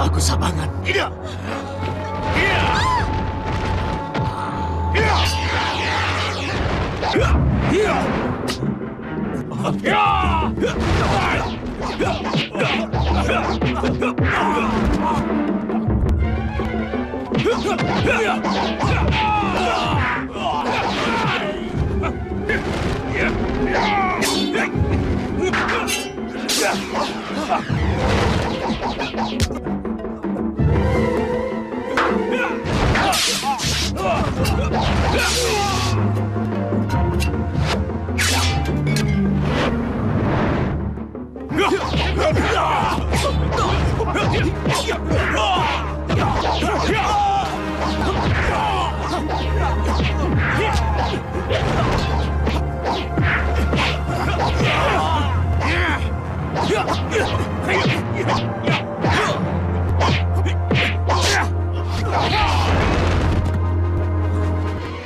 Aku Sabangan.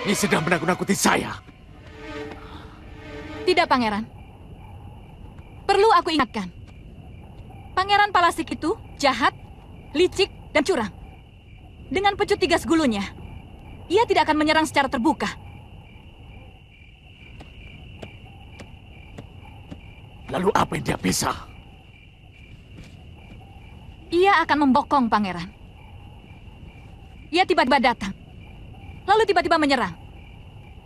Ini sedang menakut-nakuti saya. Tidak, Pangeran. Perlu aku ingatkan. Pangeran Palasik itu jahat, licik, dan curang. Dengan pecut 3 segulunya, ia tidak akan menyerang secara terbuka. Lalu apa yang dia bisa? Ia akan membokong Pangeran. Ia tiba-tiba datang, lalu tiba-tiba menyerang.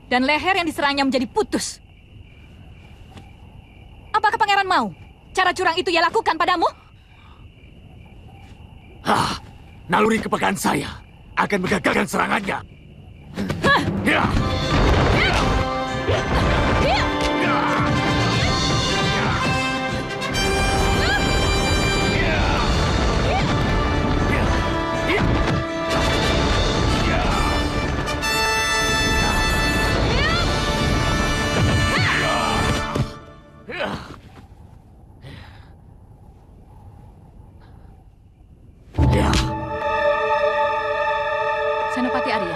Dan leher yang diserangnya menjadi putus. Apakah Pangeran mau cara curang itu ia lakukan padamu? Naluri kepekaan saya akan menggagalkan serangannya. Senopati Arya,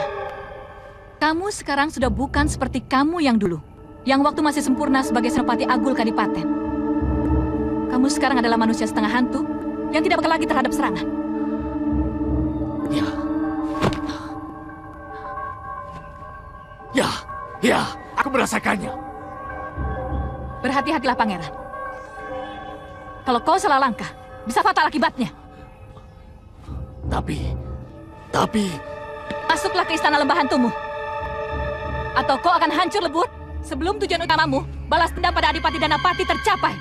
kamu sekarang sudah bukan seperti kamu yang dulu, yang waktu masih sempurna sebagai Senopati Agul Kadipaten. Kamu sekarang adalah manusia setengah hantu yang tidak bakal lagi terhadap serangan. Ya, aku merasakannya. Berhati-hatilah, Pangeran. Kalau kau salah langkah, bisa fatal akibatnya. Tapi... Masuklah ke istana lembah hantumu. Atau kau akan hancur lebur sebelum tujuan utamamu, balas dendam pada Adipati Danapati tercapai.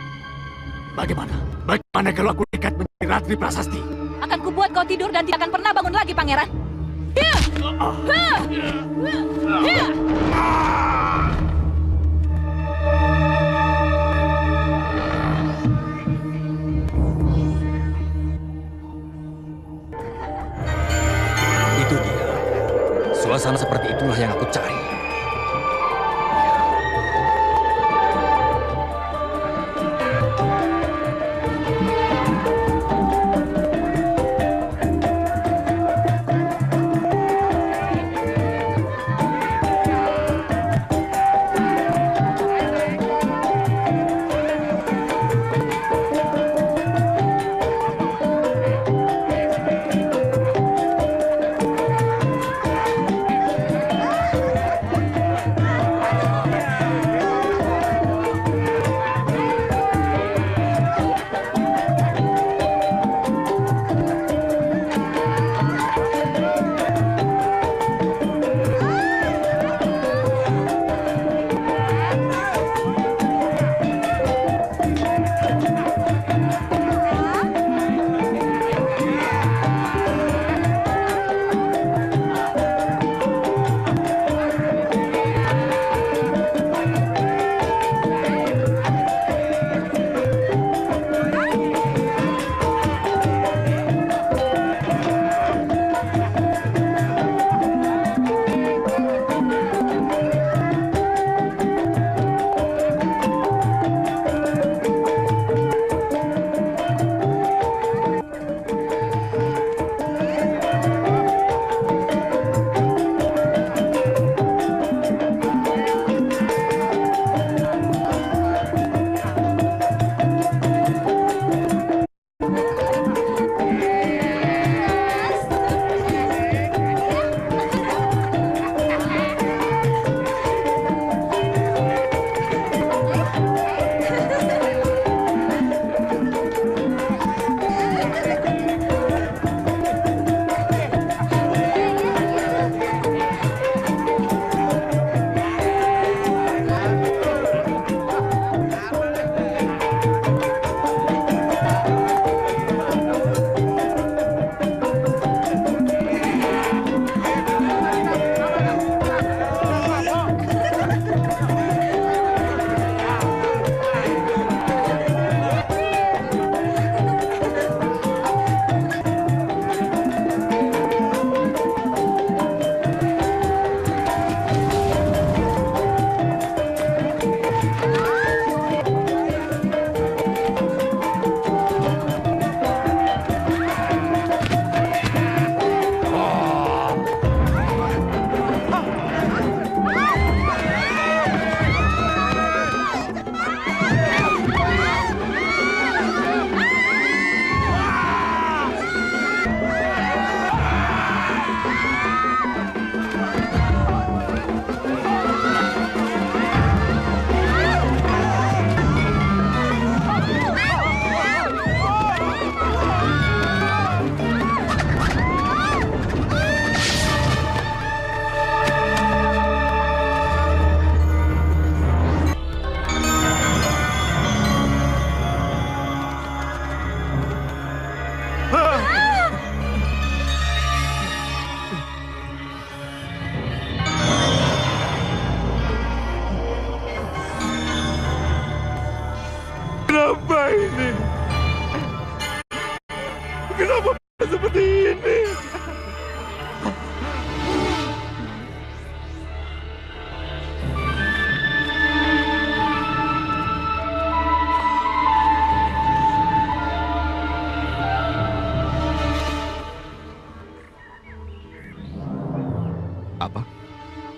Bagaimana kalau aku nekat menjadi Ratri Prasasti? Akan kubuat kau tidur dan tidak akan pernah bangun lagi, Pangeran. Itu dia. Suasana seperti itulah yang aku cari.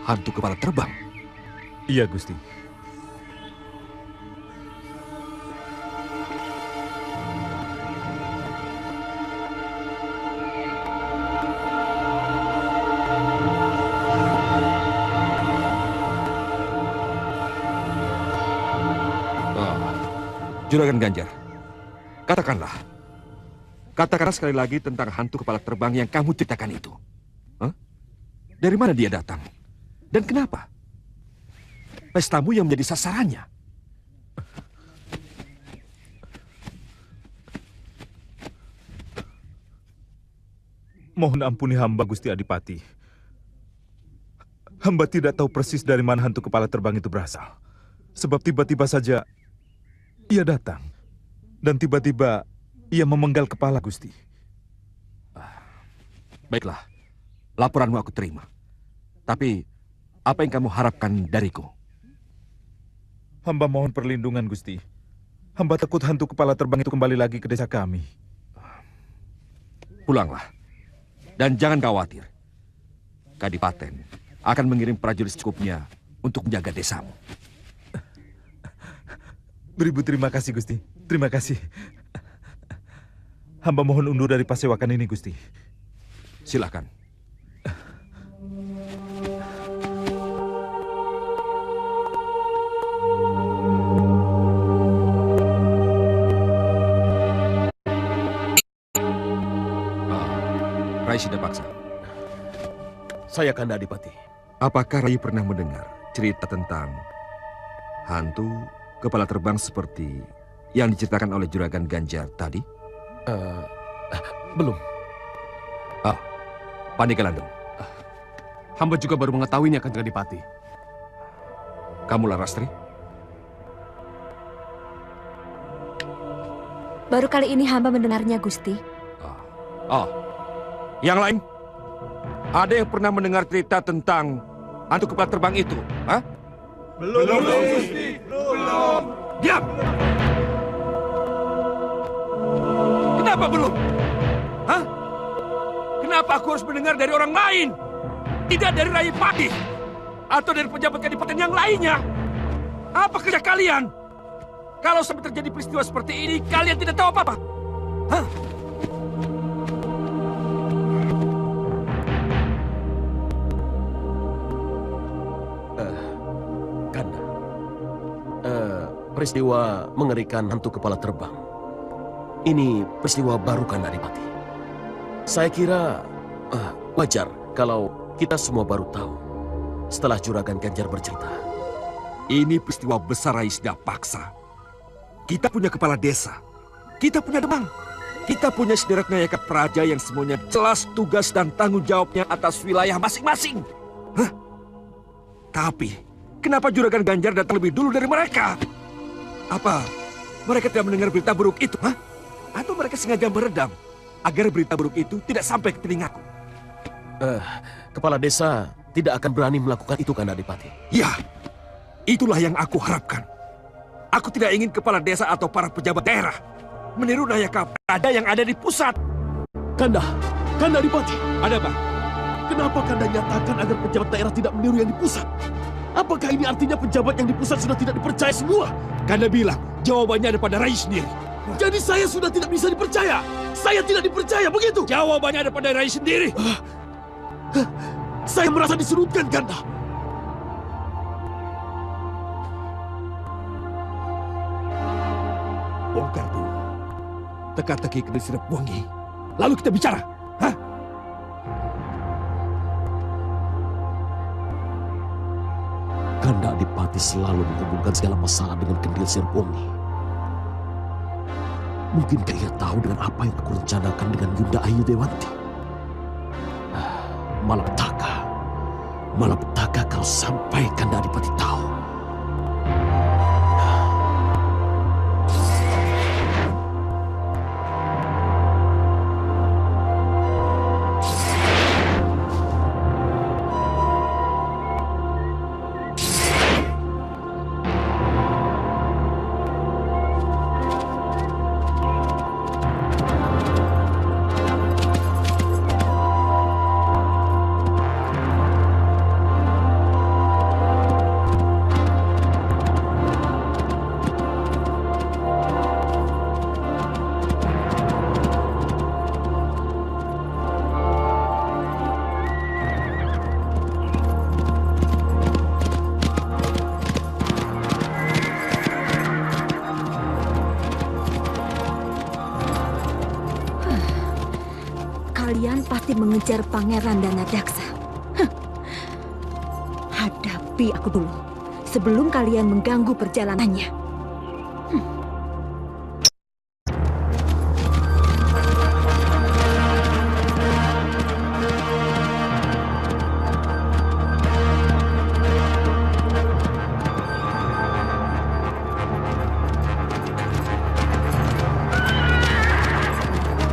hantu kepala terbang. Iya, Gusti. Juragan Ganjar, katakanlah sekali lagi tentang hantu kepala terbang yang kamu ceritakan itu. Hah? Dari mana dia datang? Dan kenapa? Pestamu yang menjadi sasarannya. Mohon ampuni hamba, Gusti Adipati. Hamba tidak tahu persis dari mana hantu kepala terbang itu berasal. Sebab tiba-tiba saja ia datang. Dan tiba-tiba ia memenggal kepala, Gusti. Baiklah, laporanmu aku terima. Tapi, apa yang kamu harapkan dariku? Hamba mohon perlindungan, Gusti. Hamba takut hantu kepala terbang itu kembali lagi ke desa kami. Pulanglah. Dan jangan khawatir. Kadipaten akan mengirim prajurit secukupnya untuk menjaga desamu. Beribu terima kasih, Gusti. Terima kasih. Hamba mohon undur dari pasewakan ini, Gusti. Silakan. Rai Sidapaksa. Saya Kanda Adipati. Apakah Rai pernah mendengar cerita tentang hantu kepala terbang seperti yang diceritakan oleh Juragan Ganjar tadi? Belum. Pandika Landung. Hamba juga baru mengetahuinya, Kanjeng Adipati. Kamu Larastri? Baru kali ini hamba mendengarnya, Gusti. Yang lain? Ada yang pernah mendengar cerita tentang hantu kepala terbang itu? Hah? Belum, Gusti. Belum. Diam! Kenapa belum? Hah? Kenapa aku harus mendengar dari orang lain? Tidak dari Rai Pati? Atau dari pejabat kadipaten yang lainnya? Apa kerja kalian? Kalau sampai terjadi peristiwa seperti ini, kalian tidak tahu apa-apa? Hah? Kanda. Peristiwa mengerikan hantu kepala terbang. Ini peristiwa baru, Kanda Adipati. Saya kira wajar kalau kita semua baru tahu setelah Juragan Ganjar bercerita. Ini peristiwa besar Rai Sidapaksa. Kita punya kepala desa. Kita punya demang. Kita punya sederet Nayaka Praja yang semuanya jelas tugas dan tanggung jawabnya atas wilayah masing-masing. Hah? Tapi, kenapa Juragan Ganjar datang lebih dulu dari mereka? Apa mereka tidak mendengar berita buruk itu? Hah? Atau mereka sengaja meredam agar berita buruk itu tidak sampai ke telingaku? Kepala desa tidak akan berani melakukan itu, Kanda Adipati. Ya, itulah yang aku harapkan. Aku tidak ingin kepala desa atau para pejabat daerah meniru Nayaka Praja yang ada di pusat. Kanda Adipati. Ada apa? Kenapa Kanda nyatakan agar pejabat daerah tidak meniru yang di pusat? Apakah ini artinya pejabat yang di pusat sudah tidak dipercaya semua? Kanda bilang jawabannya ada pada Rai sendiri. Jadi saya sudah tidak bisa dipercaya. Saya tidak dipercaya, begitu? Jawabannya ada pada Rai sendiri. Saya merasa diserutkan, Kanda. Bongkar dulu teka-teki kedai sirap wangi. Lalu kita bicara. Hah? Kanda Adipati selalu menghubungkan segala masalah dengan kendil Sirpongi. Mungkinkah ia tahu dengan apa yang aku rencanakan dengan Yunda Ayu Dewanti? Malapetaka kalau sampai Kanda Adipati tahu. kalian pasti mengejar Pangeran Danadaksa. Hah. Hadapi aku dulu, sebelum kalian mengganggu perjalanannya.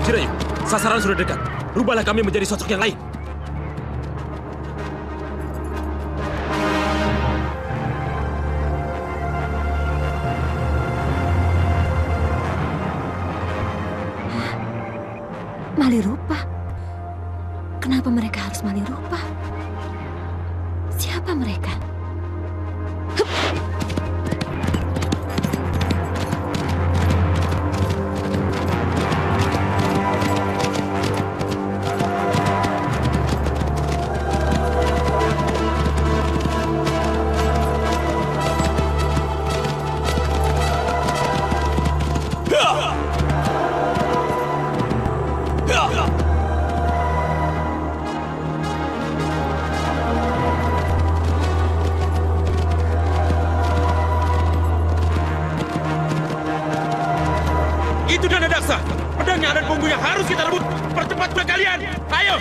Jirayu, sasaran sudah dekat. Rubahlah kami menjadi sosok yang lain. Malirupa? Kenapa mereka harus Malirupa? Siapa mereka? Itu Danadaksa. Pedangnya dan bumbunya harus kita rebut. Percepat gerak kalian. Ayo.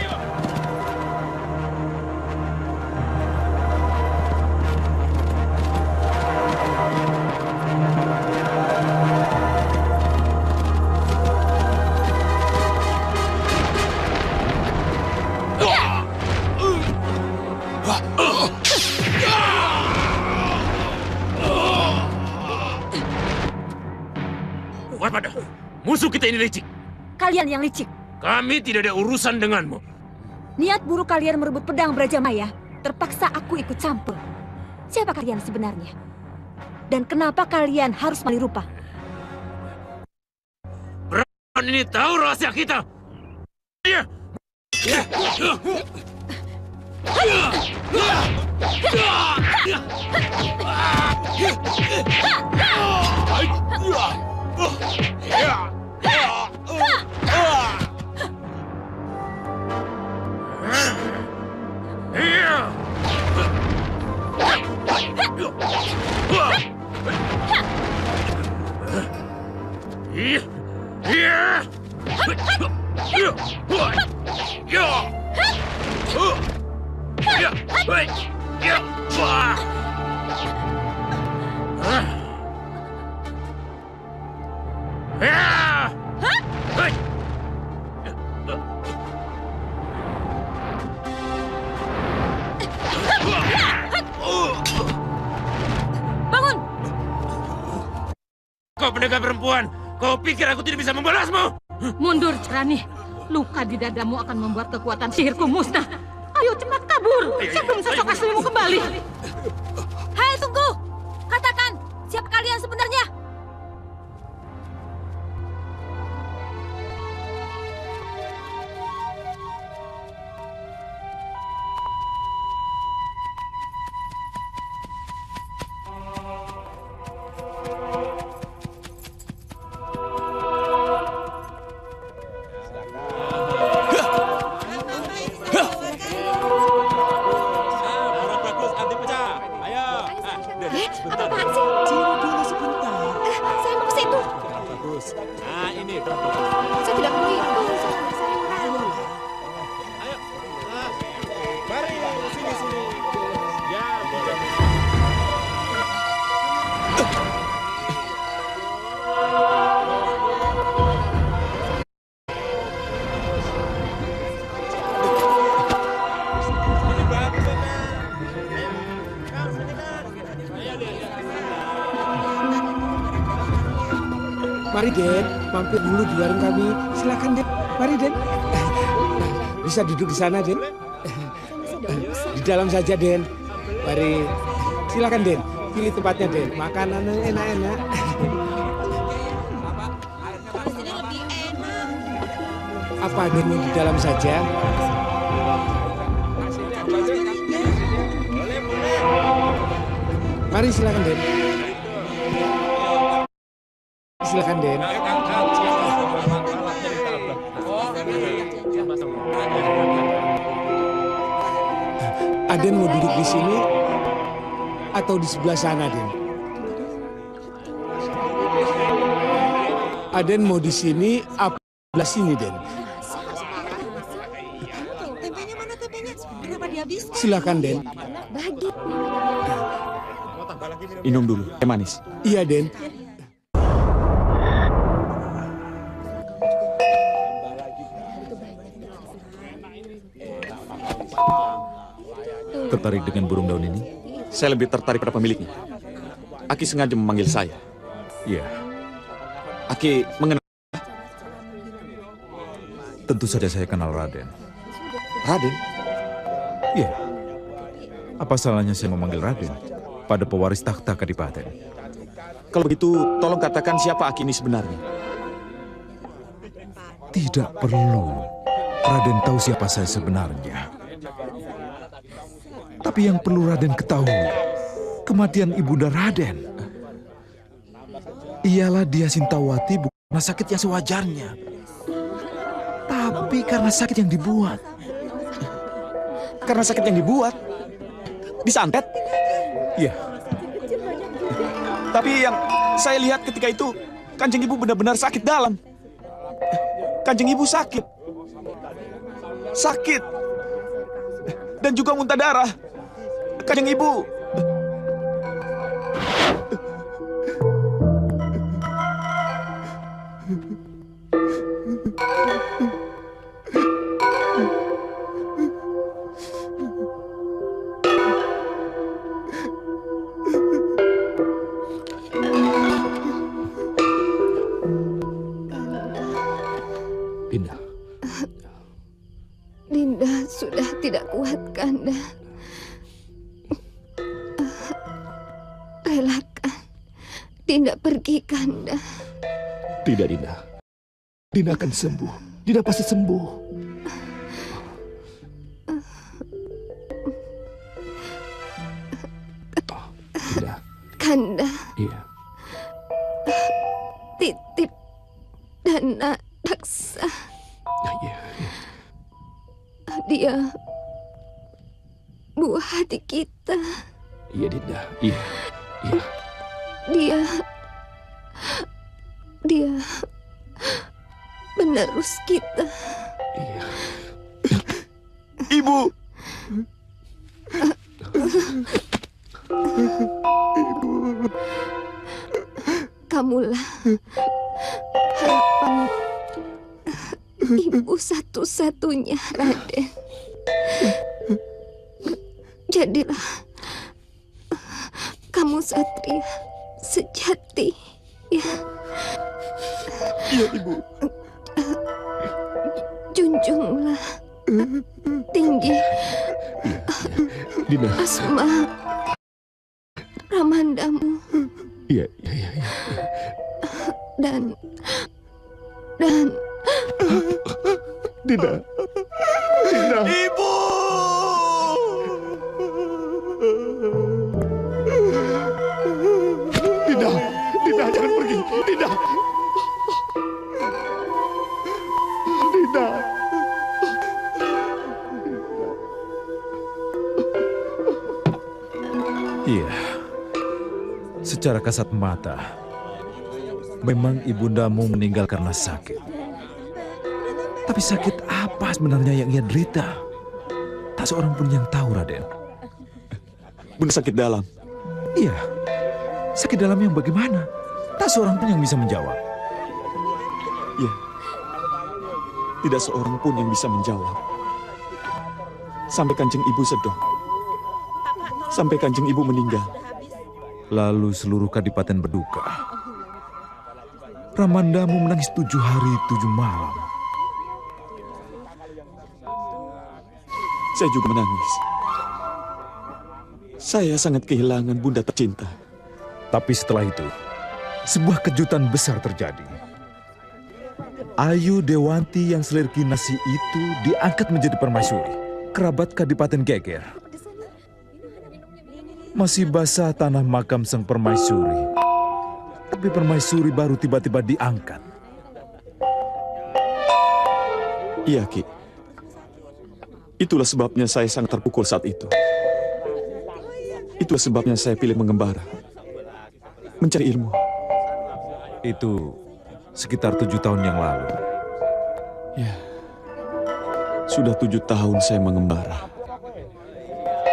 Waspada. Musuh kita ini licik. Kalian yang licik. Kami tidak ada urusan denganmu. Niat buruk kalian merebut pedang Brajamaya, terpaksa aku ikut campur. Siapa kalian sebenarnya? Dan kenapa kalian harus Malirupa? Beran ini tahu rahasia kita. Iya. Bangun! Kau pendekar perempuan, kau pikir aku tidak bisa membalasmu? Mundur, Cerani. Luka di dadamu akan membuat kekuatan sihirku musnah. Ayo cepat kabur, sebelum sosok aslimu kembali. Hai, tunggu! Katakan, siapa kalian sebenarnya? Apaan sih? Ciri dulu sebentar. Saya mau ke situ. Bagus. Nah ini. Saya tidak mau itu. Ayo. Mari sini. Ya boleh. Mari Den, mampir dulu di warung kami. Silakan Den, mari Den. Bisa duduk di sana Den. Di dalam saja Den. Mari, silakan Den. Pilih tempatnya Den. Makanan enak-enak. Apa Den di dalam saja? Mari silakan Den. Silakan Den. Aden mau duduk di sini atau di sebelah sana, Den? Aden mau di sini apa sebelah sini, Den? Tempenya mana tempenya? Kenapa dihabiskan? Silakan, Den. Bagi. Minum dulu, teh manis. Iya, Den. Tertarik dengan burung daun ini? Saya lebih tertarik pada pemiliknya. Aki sengaja memanggil saya. Iya. Aki mengenal. Tentu saja saya kenal Raden. Raden? Iya. Apa salahnya saya memanggil Raden pada pewaris takhta Kadipaten? Kalau begitu, tolong katakan siapa Aki ini sebenarnya. Tidak perlu Raden tahu siapa saya sebenarnya. Tapi yang perlu Raden ketahui, kematian Ibunda Raden ialah Dia Sintawati bukan karena sakit yang sewajarnya, tapi karena sakit yang dibuat. Karena sakit yang dibuat? Disantet? Iya. Tapi yang saya lihat ketika itu, Kanjeng Ibu benar-benar sakit dalam. Kanjeng Ibu sakit. Sakit. Dan juga muntah darah. Kanjeng Ibu. Dinda. Dinda sudah tidak kuat, Kanda. Relakan Dinda pergi, Kanda. Tidak, Dinda. Dinda akan sembuh. Dinda pasti sembuh. Dinda. Kanda. Iya. Titip Dana Daksa. Iya. Dia buah hati kita. Iya, Dinda. Iya. Iya. Dia penerus kita. Iya. Ibu. Kamulah harapan ibu satu-satunya, Raden. Jadilah kamu satria sejati, ya. Iya, Ibu. Junjunglah tinggi Dinda. asma Ramandamu. Iya. Dan Dinda. Dinda. Ibu. Dinda. Dinda, jangan pergi. Dinda. Dinda. Iya. Secara kasat mata, memang ibundamu meninggal karena sakit. Tapi sakit apa sebenarnya yang ia derita? Tak seorang pun yang tahu, Raden. Bunda sakit dalam. Iya. Sakit dalam yang bagaimana? Tak seorang pun yang bisa menjawab. Iya. Tidak seorang pun yang bisa menjawab. Sampai Kanjeng Ibu sedih. Sampai Kanjeng Ibu meninggal. Lalu seluruh kadipaten berduka. Ramandamu menangis 7 hari 7 malam. Saya juga menangis. Saya sangat kehilangan bunda tercinta. Tapi setelah itu, sebuah kejutan besar terjadi. Ayu Dewanti yang selirki nasi itu diangkat menjadi permaisuri, kerabat Kadipaten Geger. Masih basah tanah makam sang permaisuri, tapi permaisuri baru tiba-tiba diangkat. Iya, Ki. Itulah sebabnya saya sangat terpukul saat itu. Itu sebabnya saya pilih mengembara. Mencari ilmu. Itu sekitar 7 tahun yang lalu. Ya, sudah 7 tahun saya mengembara.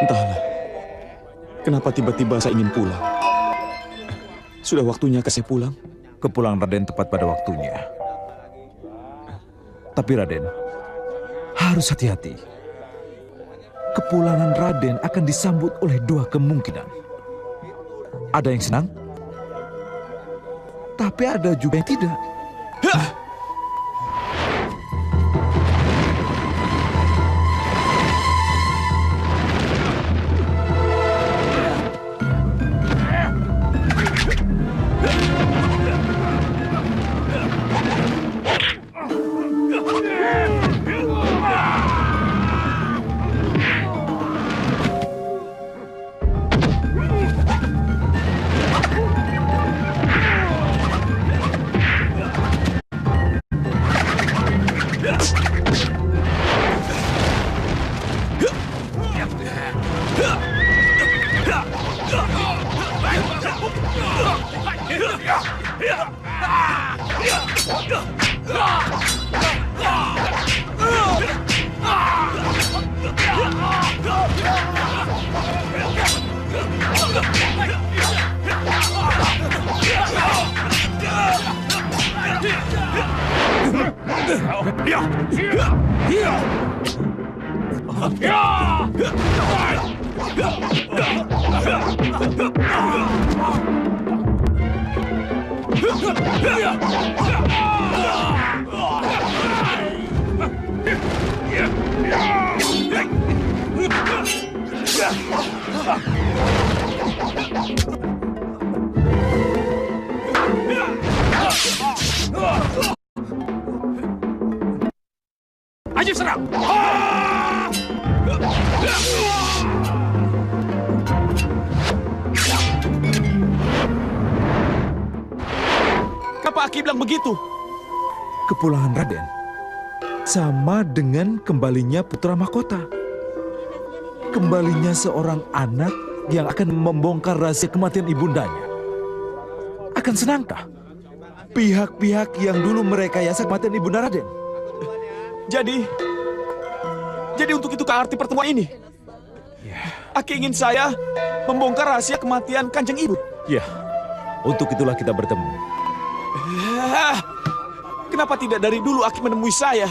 Entahlah, kenapa tiba-tiba saya ingin pulang. Sudah waktunya saya pulang? Kepulangan Raden tepat pada waktunya. Tapi Raden, harus hati-hati. Kepulangan Raden akan disambut oleh 2 kemungkinan. Ada yang senang, tapi ada juga yang tidak. Ayo serang! Kenapa Aki bilang begitu? Kepulangan Raden sama dengan kembalinya putra mahkota. Kembalinya seorang anak yang akan membongkar rahasia kematian ibundanya. Akan senangkah pihak-pihak yang dulu merekayasa kematian ibunda Raden? Jadi untuk itu arti pertemuan ini? Aki ingin saya membongkar rahasia kematian Kanjeng Ibu. Ya, untuk itulah kita bertemu. Kenapa tidak dari dulu Aki menemui saya?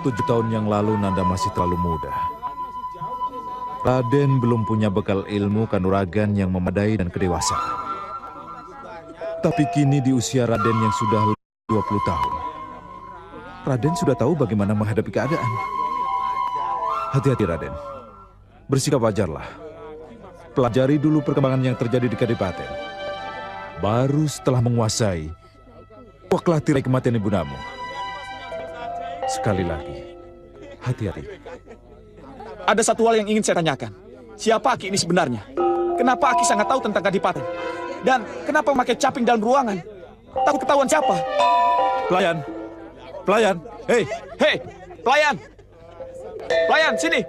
7 tahun yang lalu Nanda masih terlalu muda. Raden belum punya bekal ilmu kanuragan yang memadai dan kedewasaan. Tapi kini di usia Raden yang sudah 20 tahun, Raden sudah tahu bagaimana menghadapi keadaan. Hati-hati Raden, bersikap wajarlah. Pelajari dulu perkembangan yang terjadi di Kadipaten. Baru setelah menguasai, waklah tirai kematian ibundamu. Sekali lagi, hati-hati. Ada satu hal yang ingin saya tanyakan. Siapa Aki ini sebenarnya? Kenapa Aki sangat tahu tentang Kadipaten? Dan kenapa memakai caping dalam ruangan? Takut ketahuan siapa? Pelayan! Pelayan! Hei! Hei! Pelayan! Pelayan, sini!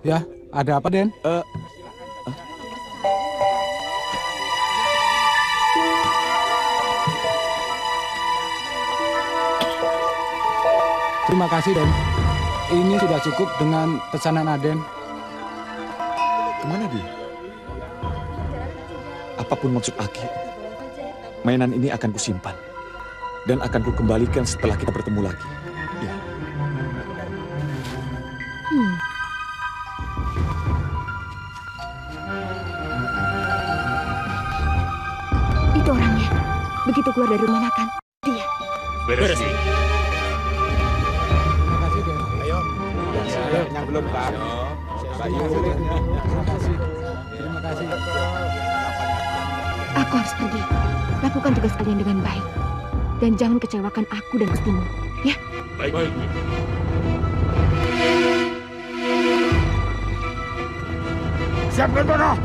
Ya, ada apa, Den? Terima kasih, Den. Ini sudah cukup dengan pesanan Aden. Kemana dia? Apapun maksud Aki, mainan ini akan kusimpan. Dan akan kukembalikan setelah kita bertemu lagi. Ya. Itu orangnya. Begitu keluar dari rumah makan, dia. Beres. Terima kasih, Den. Ayo. Yang belum, Pak. Terima kasih. Aku harus pergi. Lakukan tugas kalian dengan baik. Dan jangan kecewakan aku dan Gustimu, ya? Baik. Siapkan panah!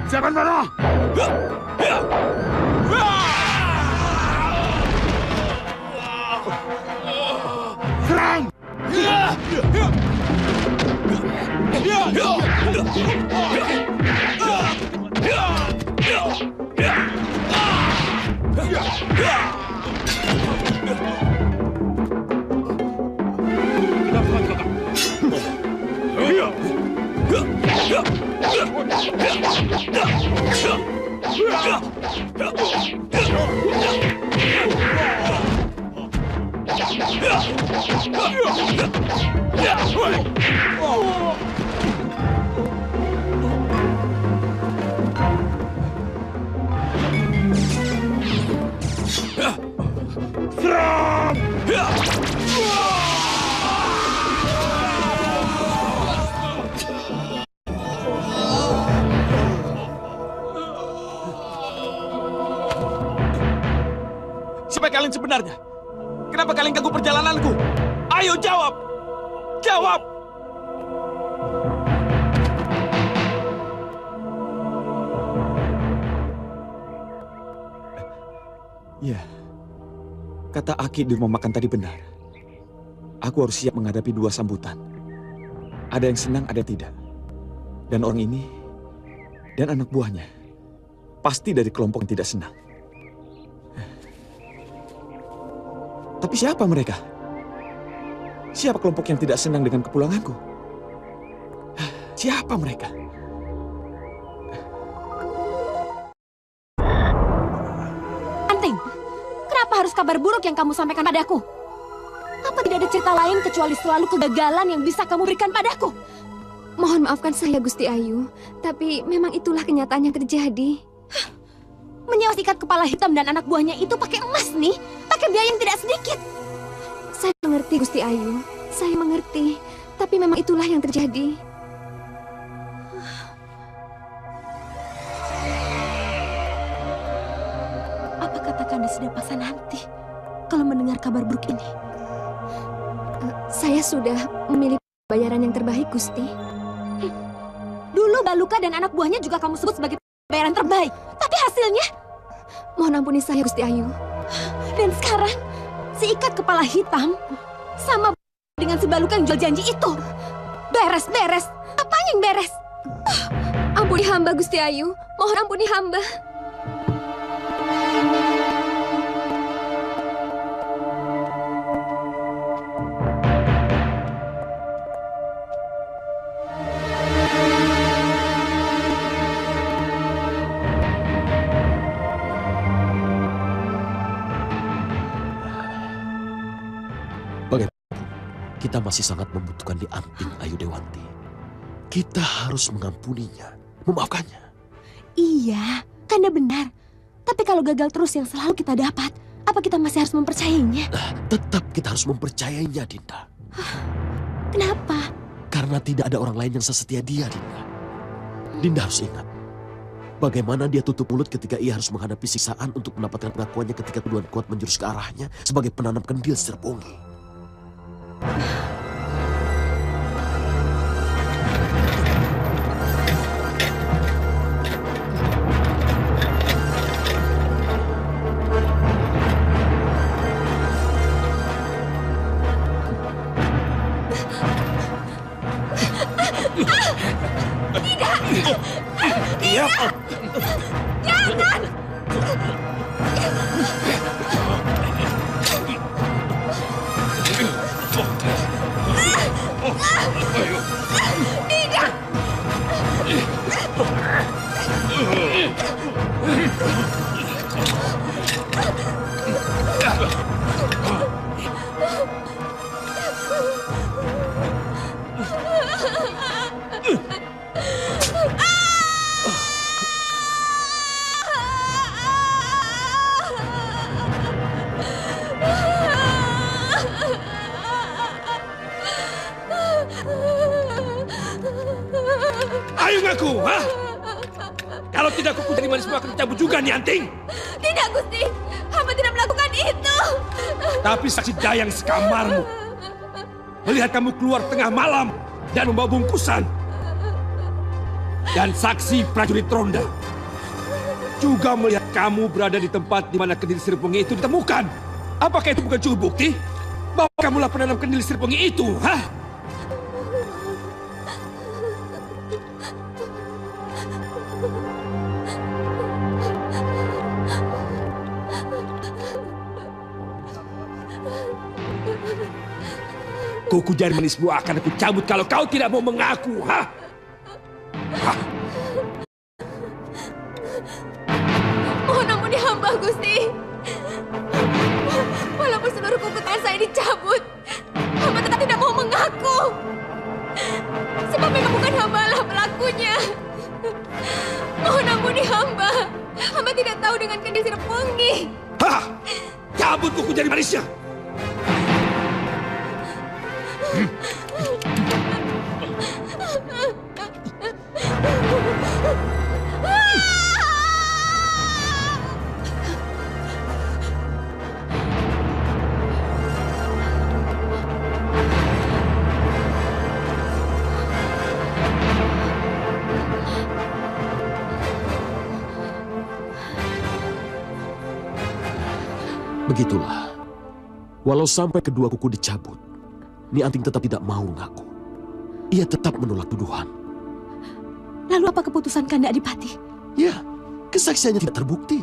Siapkan panah! Serang! Siapa kalian sebenarnya? Kenapa kalian ganggu perjalananku? Ayo jawab! Jawab! Ya, kata Aki di rumah makan tadi benar. Aku harus siap menghadapi dua sambutan. Ada yang senang, ada yang tidak. Dan orang ini dan anak buahnya pasti dari kelompok yang tidak senang. Tapi siapa mereka? Siapa kelompok yang tidak senang dengan kepulanganku? Siapa mereka? Anting, kenapa harus kabar buruk yang kamu sampaikan padaku? Apa tidak ada cerita lain kecuali selalu kegagalan yang bisa kamu berikan padaku? Mohon maafkan saya, Gusti Ayu. Tapi memang itulah kenyataan yang terjadi. Menyewa ikat kepala hitam dan anak buahnya itu pakai emas nih. Pakai biaya yang tidak sedikit. Saya mengerti, Gusti Ayu. Saya mengerti. Tapi memang itulah yang terjadi. Apa kata Kanda Sidapasa nanti kalau mendengar kabar buruk ini? Saya sudah memilih bayaran yang terbaik, Gusti. Dulu Baluka dan anak buahnya juga kamu sebut sebagai bayaran terbaik. Tapi hasilnya? Mohon ampuni saya, Gusti Ayu. Dan sekarang, si ikat kepala hitam sama dengan si Baluka yang jual janji itu. Beres-beres. Apanya yang beres? Ampuni hamba, Gusti Ayu. Mohon ampuni hamba. Kita masih sangat membutuhkan di Anting Ayu Dewanti. Kita harus mengampuninya, memaafkannya. Iya, Kanda benar. Tapi kalau gagal terus yang selalu kita dapat, apa kita masih harus mempercayainya? Tetap kita harus mempercayainya, Dinda. Kenapa? Karena tidak ada orang lain yang sesetia dia, Dinda. Dinda harus ingat, bagaimana dia tutup mulut ketika ia harus menghadapi siksaan untuk mendapatkan pengakuannya ketika tuduhan kuat menjurus ke arahnya sebagai penanam kendil Serpongi. Ayo ngaku, ha? Kalau tidak kuku dari manis akan dicabut juga nih Anting. Tidak, Gusti. Hamba tidak melakukan itu. Tapi saksi dayang sekamarmu melihat kamu keluar tengah malam dan membawa bungkusan. Dan saksi prajurit ronda juga melihat kamu berada di tempat di mana kediri Serpongi itu ditemukan. Apakah itu bukan cukup bukti? bahwa kamulah penanam kendil Sripengi itu, hah? Kuku jari manismu akan aku cabut kalau kau tidak mau mengaku, hah? Mohon ampuni hamba, Gusti. Walaupun seluruh kuku tangan saya dicabut, hamba tetap tidak mau mengaku. Sebab memang bukan hambalah pelakunya. Mohon ampuni hamba. Hamba tidak tahu dengan kendil Sripengi. Hah! Cabut kuku jari manisnya! Begitulah. Walau sampai kedua kuku dicabut, Ni Anting tetap tidak mau mengaku. Ia tetap menolak tuduhan. Lalu apa keputusan Kanda Adipati? Ya, kesaksiannya tidak terbukti.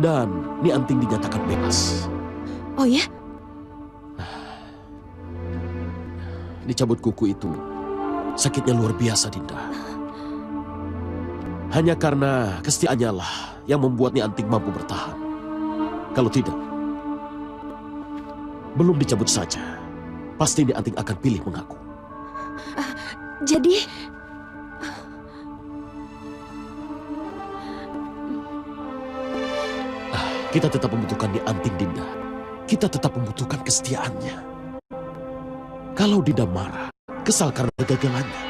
Dan Ni Anting dinyatakan bebas. Oh ya? Dicabut kuku itu, sakitnya luar biasa, Dinda. Hanya karena kesetiaannya lah yang membuat Ni Anting mampu bertahan. Kalau tidak, belum dicabut saja, pasti Ni Anting akan pilih mengaku. Jadi... Kita tetap membutuhkan Ni Anting, Dinda. Kita tetap membutuhkan kesetiaannya. Kalau Dinda marah, kesal karena kegagalannya,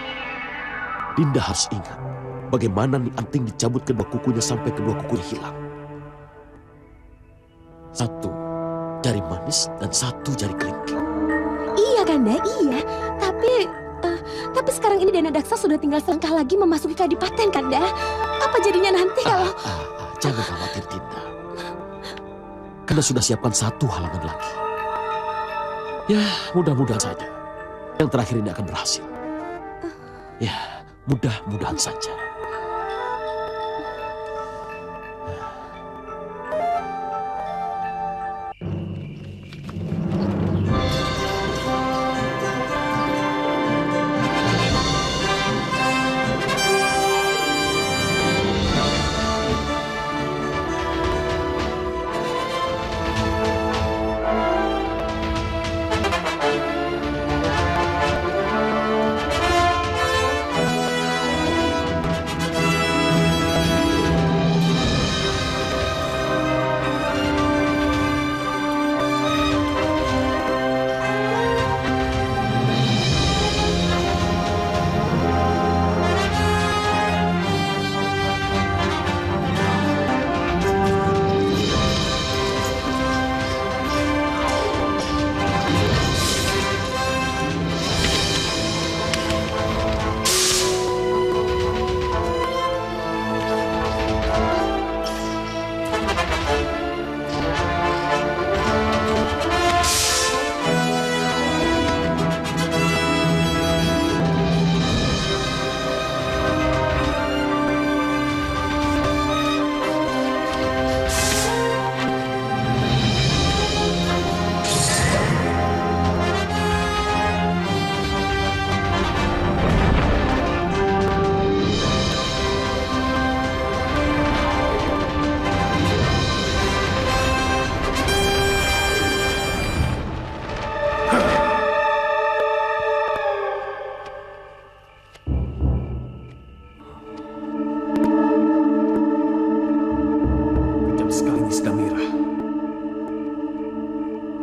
Dinda harus ingat bagaimana Ni Anting dicabut kedua kukunya sampai kedua kukunya hilang. Satu jari manis dan satu jari kelingking. Iya, Kanda, iya. Tapi sekarang ini Dana Daksa sudah tinggal selangkah lagi memasuki Kadipaten, Kanda. Apa jadinya nanti kalau... Jangan khawatir, Dinda. Kanda sudah siapkan satu halangan lagi. Ya, mudah-mudahan saja yang terakhir ini akan berhasil. Ya, mudah-mudahan saja.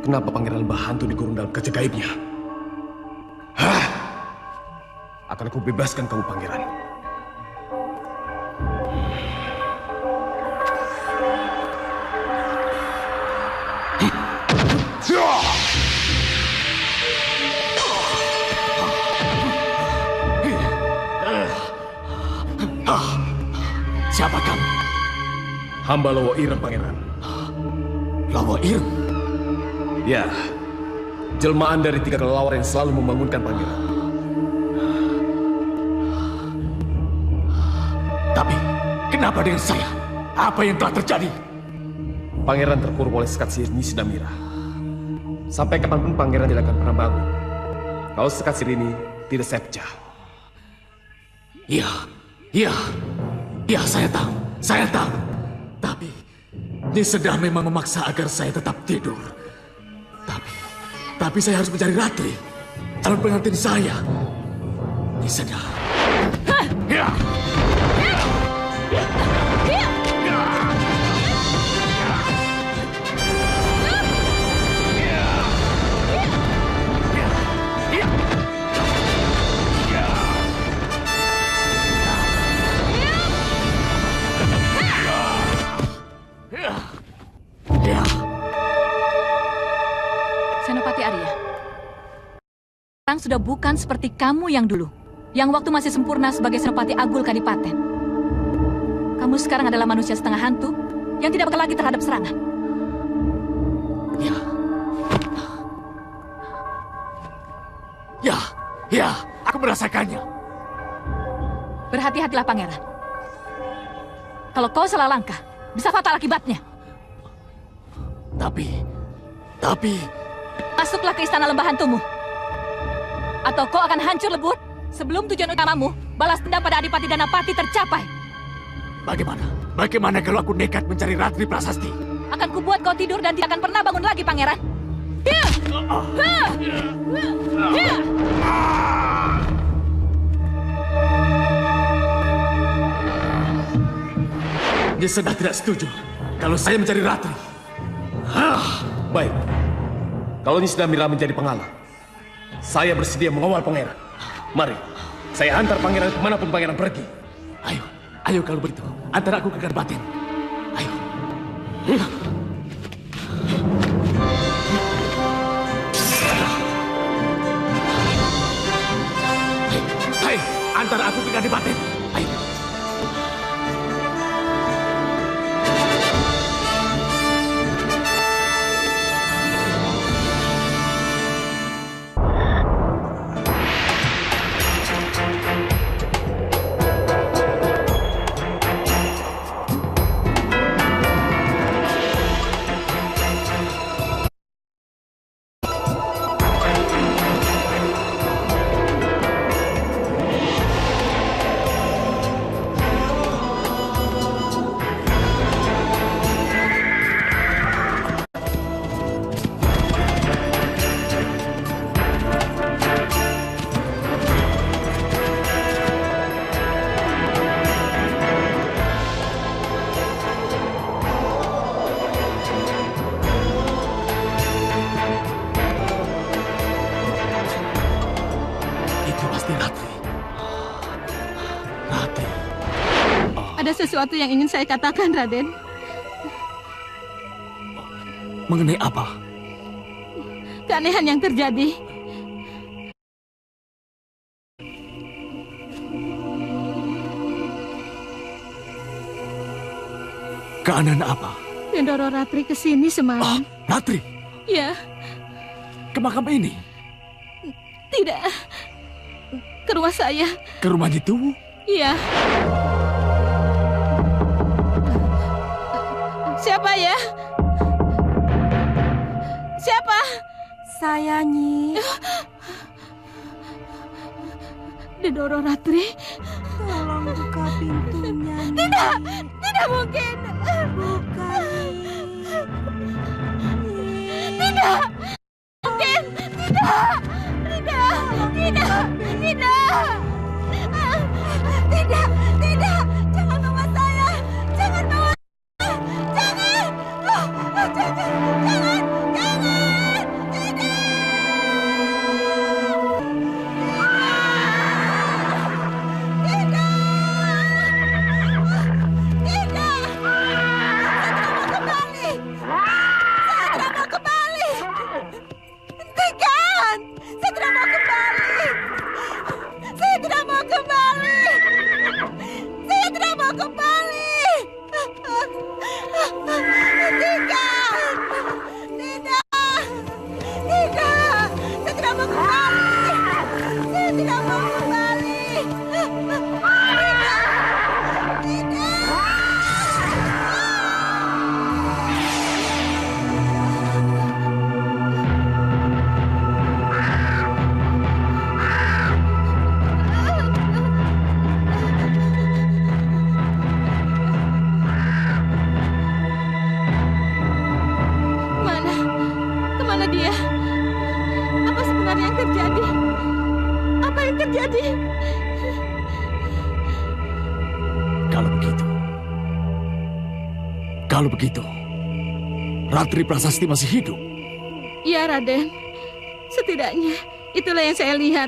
Kenapa Pangeran Bahantu dikurung dalam kaca gaibnya? Hah? Akan aku bebaskan kamu, Pangeran. Siapa kamu? Hamba Lowo Ireng, Pangeran. Lowo Ireng? Ya, Jelmaan dari 3 kelelawar yang selalu membangunkan pangeran. Tapi, kenapa dengan saya? Apa yang telah terjadi? Pangeran terkurung oleh sekat sihir Nyi Sedamira. Sampai kapanpun pangeran tidak akan pernah bangun kalau sekat sihir ini tidak saya pecah. Iya, saya tahu. Tapi, Nyi Seda memang memaksa agar saya tetap tidur. Tapi saya harus mencari Ratri, calon pengantin saya. Nyi Seda. Senopati Arya, sekarang sudah bukan seperti kamu yang dulu, yang waktu masih sempurna sebagai Senopati Agul Kadipaten. Kamu sekarang adalah manusia setengah hantu yang tidak bakal lagi terhadap serangan. Ya, aku merasakannya. Berhati-hatilah, Pangeran. Kalau kau salah langkah, bisa fatal akibatnya. Tapi... Masuklah ke istana lembah hantumu. Atau kau akan hancur lebur sebelum tujuan utamamu, balas dendam pada Adipati Danapati, tercapai. Bagaimana kalau aku nekat mencari Ratri Prasasti? Akan kubuat kau tidur dan tidak akan pernah bangun lagi, Pangeran. Nyi Seda tidak setuju kalau saya mencari Ratri. Baik. Kalau Nyi Sedamira menjadi penghalang, saya bersedia mengawal pangeran. Mari, saya antar pangeran kemanapun pangeran pergi. Ayo kalau begitu, antar aku ke Kadipaten. Ayo. Hai, antar aku ke Kadipaten. Ayo. Ada sesuatu yang ingin saya katakan, Raden. Mengenai apa? Keanehan yang terjadi. Keanehan apa? Dendoro Ratri kesini semalam. Ratri? Ya. Ke makam ini? Tidak. Ke rumah saya. Ke rumah Jitu? Iya. Siapa ya? Siapa? Saya, Nyi. Dendoro Ratri. Tolong buka pintunya, Nyi. Tidak mungkin. Buka, Tidak mungkin. Tidak. Jangan bawa saya. Jangan bawa. Jangan. Saya tidak mau kembali. terjadi? Apa yang terjadi? Kalau begitu, Ratri Prasasti masih hidup. Iya, Raden. Setidaknya itulah yang saya lihat.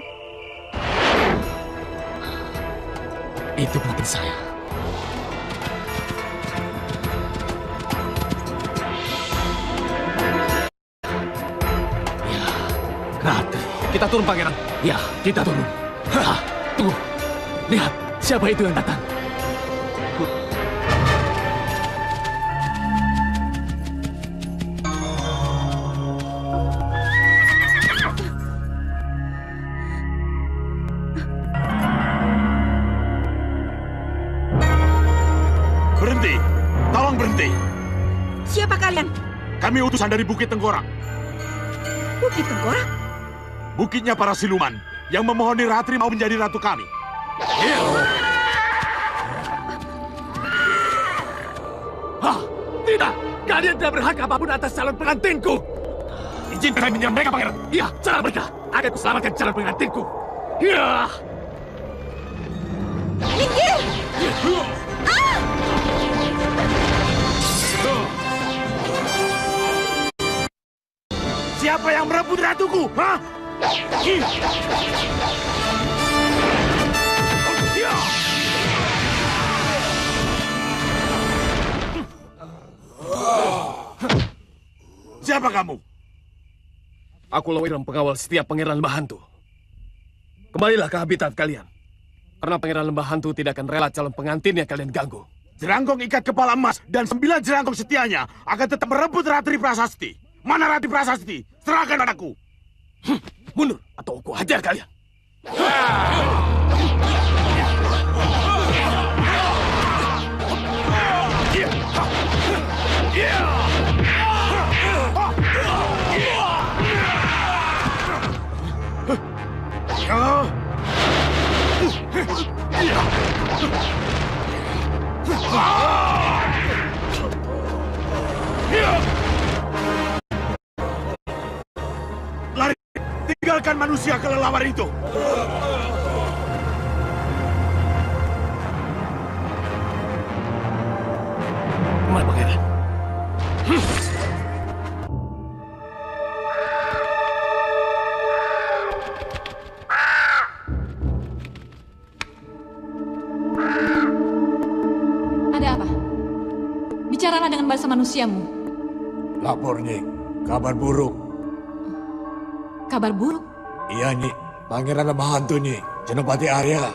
Itu penting saya. Ya, Ratri. Kita turun, Pangeran. Ya, kita turun. Tunggu. Lihat, siapa itu yang datang? Berhenti! Tolong berhenti! Siapa kalian? Kami utusan dari Bukit Tengkorak. Bukit Tengkorak? Bukitnya para siluman yang memohoni Ratri mau menjadi ratu kami. Hah, tidak! Kalian tidak berhak apapun atas calon pengantinku. Izinkan saya menyerang mereka, Pangeran. Iya, cara mereka. Akan kuselamatkan calon pengantinku. Ya. Minggir! Siapa yang merebut ratuku? Hah? Siapa kamu? Aku Lawiram, pengawal setiap Pangeran Lembah Hantu. Kembalilah ke habitat kalian. Karena Pangeran Lembah Hantu tidak akan rela calon pengantin yang kalian ganggu. Jerangkong ikat kepala emas dan 9 jerangkong setianya akan tetap merebut Ratri Prasasti. Mana Ratri Prasasti? Serahkan padaku. Mundur atau aku hajar kalian. Lari! Tinggalkan manusia kelelawar itu! Kemana, Pangeran? Ada apa? Bicaralah dengan bahasa manusiamu. Lapor, Nyi. Kabar buruk. Kabar buruk? Iya, Nyi. Pangeran Lembah Hantu, Nyi. Senopati Arya.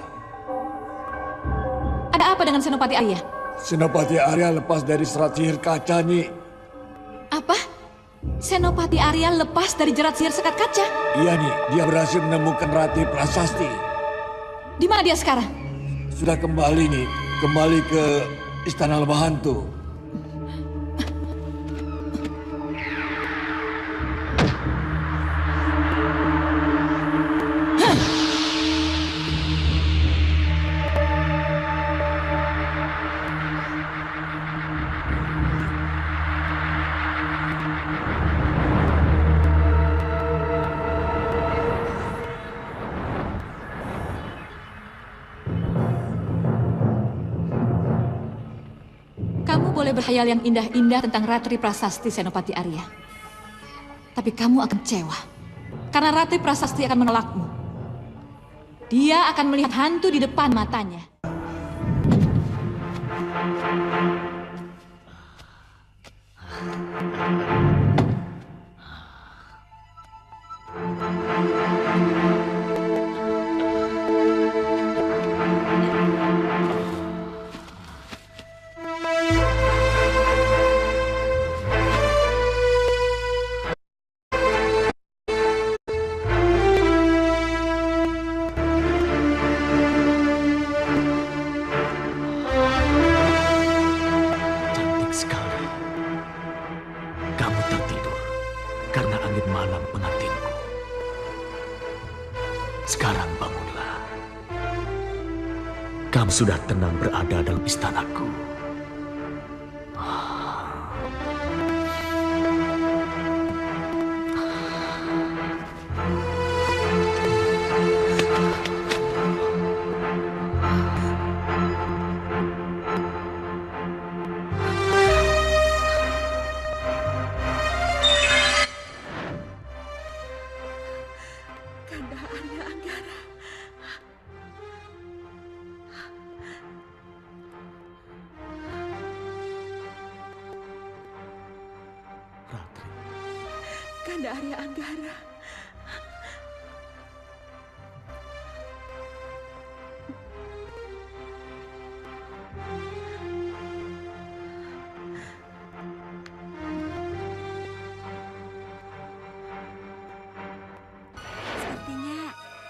Ada apa dengan Senopati Arya? Senopati Arya lepas dari serat sihir kaca, Nyi. Apa? Senopati Arya lepas dari jerat sihir sekat kaca? Iya, Nyi. Dia berhasil menemukan Ratri Prasasti. Di mana dia sekarang? Sudah kembali, Nyi. Kembali ke Istana Lembah Hantu. Kamu boleh berhayal yang indah-indah tentang Ratri Prasasti Senopati Arya. Tapi kamu akan kecewa. Karena Ratri Prasasti akan menolakmu. Dia akan melihat hantu di depan matanya. Cantik sekali. Kamu tertidur karena angin malam pengantinku. Sekarang bangunlah. Kamu sudah tenang berada dalam istanaku. Kanda Arya Anggara. Ratri. Kanda Arya Anggara.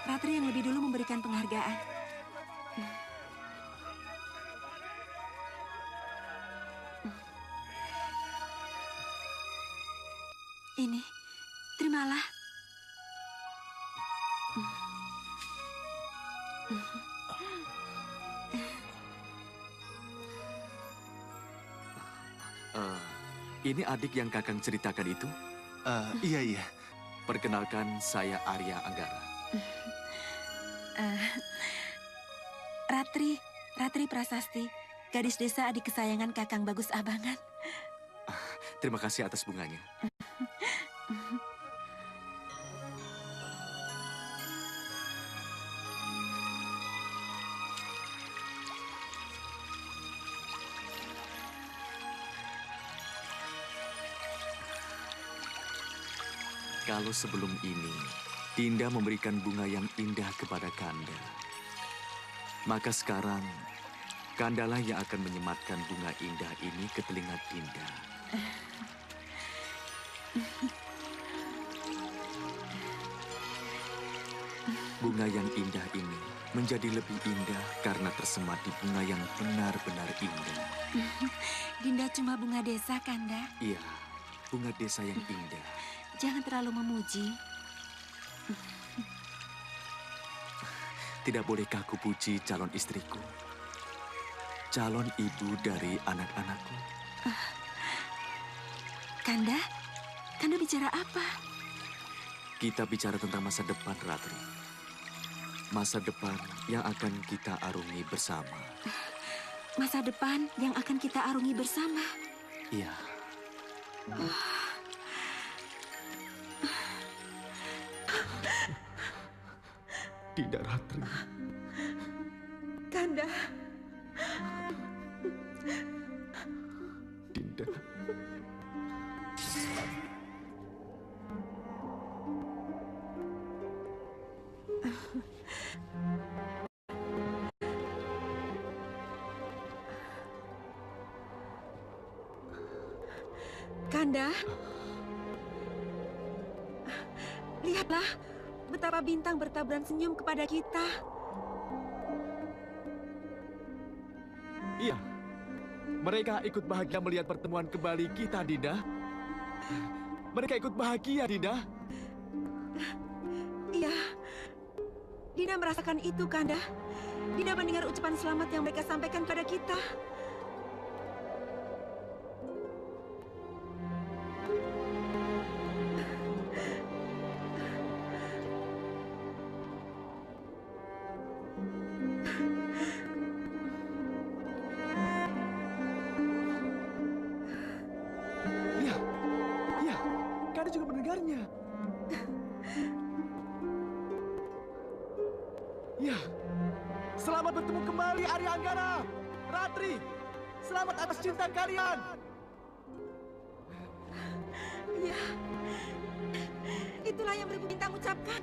Ratri yang lebih dulu memberikan penghargaan. Ini, terimalah. Ini adik yang Kakang ceritakan itu? Iya. Perkenalkan, saya Arya Anggara. Ratri Prasasti, gadis desa adik kesayangan Kakang Bagus Abangan. Terima kasih atas bunganya. Kalau sebelum ini, Dinda memberikan bunga yang indah kepada Kanda, maka sekarang Kandalah yang akan menyematkan bunga indah ini ke telinga Dinda. Bunga yang indah ini menjadi lebih indah karena tersemat di bunga yang benar-benar indah. Dinda cuma bunga desa, Kanda. Iya, bunga desa yang indah. Jangan terlalu memuji. Tidak bolehkah ku puji calon istriku? Calon ibu dari anak-anakku? Kanda bicara apa? Kita bicara tentang masa depan, Ratri. Masa depan yang akan kita arungi bersama. Masa depan yang akan kita arungi bersama? Iya. Tidak, Ratri. Kanda. Dinda. Kanda. Lihatlah betapa bintang bertaburan senyum kepada kita. Iya. Mereka ikut bahagia melihat pertemuan kembali kita, Dinda. Mereka ikut bahagia, Dinda. Iya. Dinda merasakan itu, Kanda. Dinda mendengar ucapan selamat yang mereka sampaikan pada kita. Ya, selamat bertemu kembali Arya Anggara, Ratri. Selamat atas cinta kalian. Iya, itulah yang Beribu Bintang ucapkan.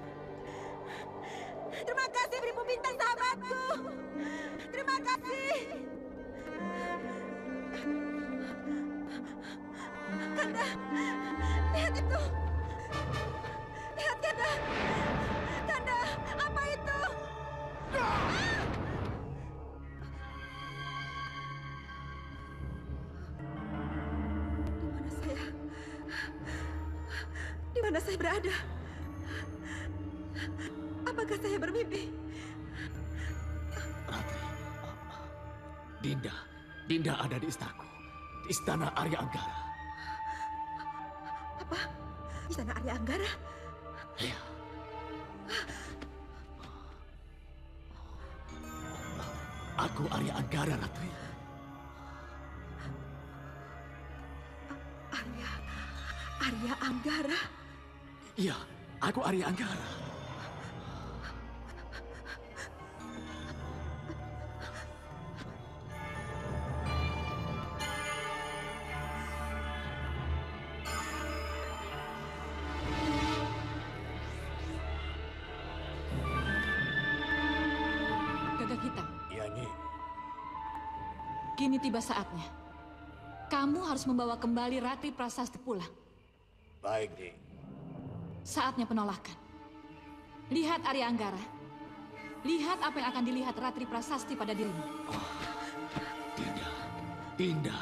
Terima kasih Beribu Bintang sahabatku. Terima kasih. Kanda, lihat itu. Lihat Kanda. Kanda, apa itu? Di mana saya berada? Apakah saya bermimpi? Ratri, Dinda ada di istanaku, di istana Arya Anggara. Apa? Istana Arya Anggara? Iya. Aku Arya Anggara, Ratri. Arya Anggara? Iya, aku Arya Anggara. Gagak Hitam. Iya, Nyi. Kini tiba saatnya. Kamu harus membawa kembali Ratri Prasasti pulang. Baik, Nyi. Saatnya penolakan. Lihat Arya Anggara. Lihat apa yang akan dilihat Ratri Prasasti pada dirimu. Dinda,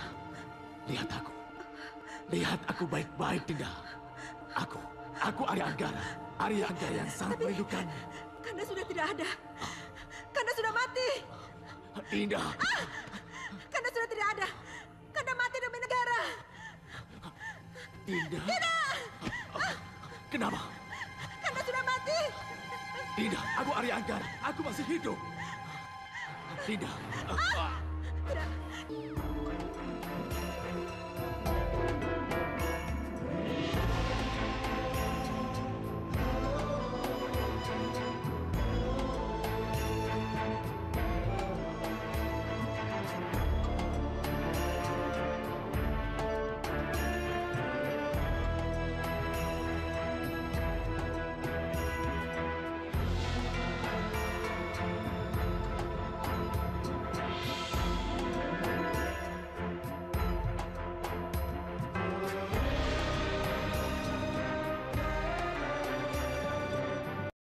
lihat aku. Lihat aku baik-baik, Dinda. Aku Arya Anggara. Arya Anggara yang sangat merindukanmu. Kanda sudah tidak ada. Kanda sudah mati. Dinda. Kanda sudah tidak ada. Kanda mati demi negara. Dinda. Dinda. Kenapa? Kanda sudah mati. Dinda, aku Arya Anggara. Aku masih hidup. Dinda. Tidak.